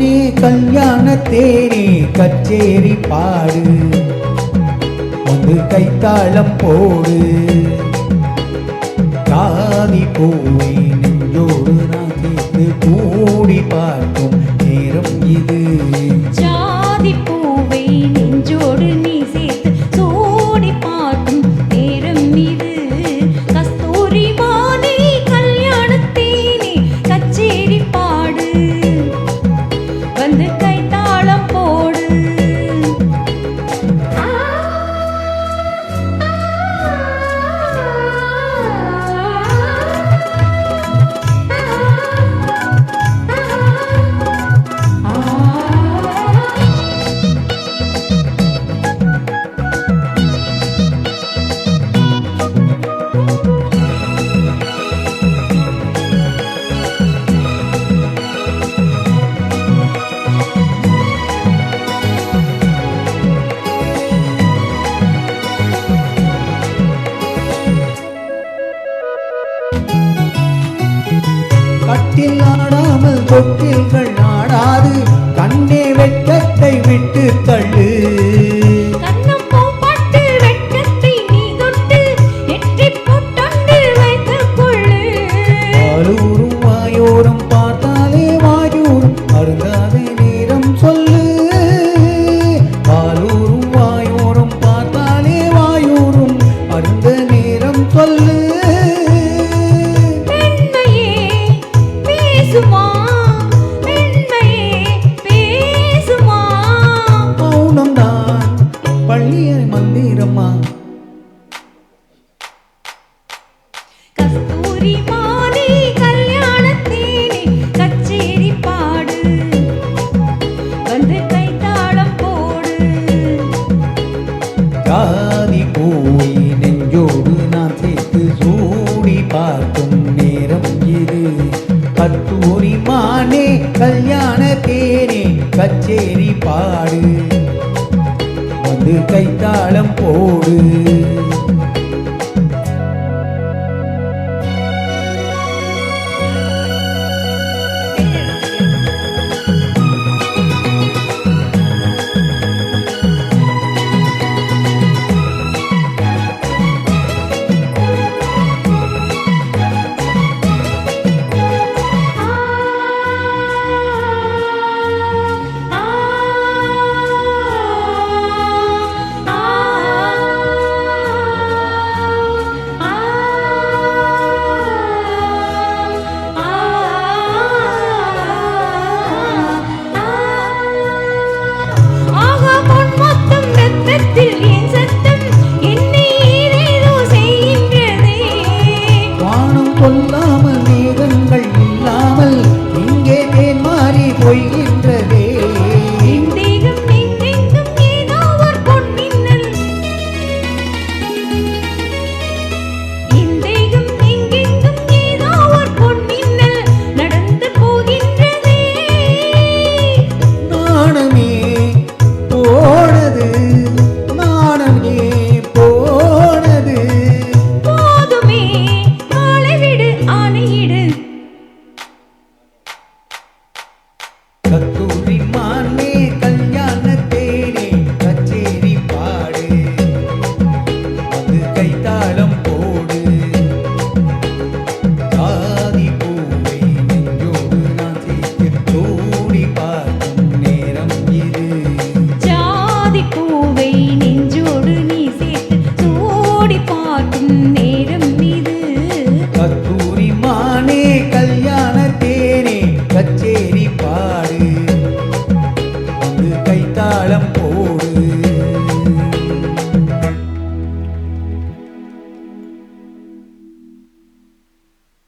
மானே கல்யாணத்தேனே கச்சேரி பாடு வந்து கைத்தாளம் போடு காதி பூவை நெஞ்சோடு நான் சேர்த்து கூடி பார்க்கும் நேரம் இது ஜாதி பூவை நெஞ்சோடு நீ சேர்த்து சோடி பார்க்கும் நேரம் இது கஸ்தூரி மானே கல்யாணத்தேனே கச்சேரி பாடு வந்து கைத்தாளம் போடு கட்டில் ஆடாமல் தொட்டில்கள் ஆடாது கண்ணே வெட்கத்தை விட்டு தள்ளு கண்ணம் பூப்பட்டு வெட்கத்தை நீ தொட்டு நெற்றி பொட்டொண்டு வைத்துக் கொள்ளு வாலூரும் வாயோரம் பார்த்தாலே வாயூரும் அருந்தாத நேரம் சொல்லு வாலூரும் வாயோரம் பார்த்தாலே வாயூரும் அருந்த நேரம் சொல்லு பேசுமா பெண்மையே பேசுமா மௌனம்தான் பள்ளிய மந்திரமா கஸ்தூரி மானே கல்யாணத்தேனே கச்சேரி பாடு வந்து கைத்தாளம் போடு காதி பூவை நெஞ்சோடு நான் சேர்த்து சூடி பார்க்கும் நேரம் இது கத்தூரி மானே கல்யாணத்தேனே கச்சேரி பாடு வந்து கைத்தாளம் போடு ஆகா பொன் மொத்தம் ரத்தத்தில் என்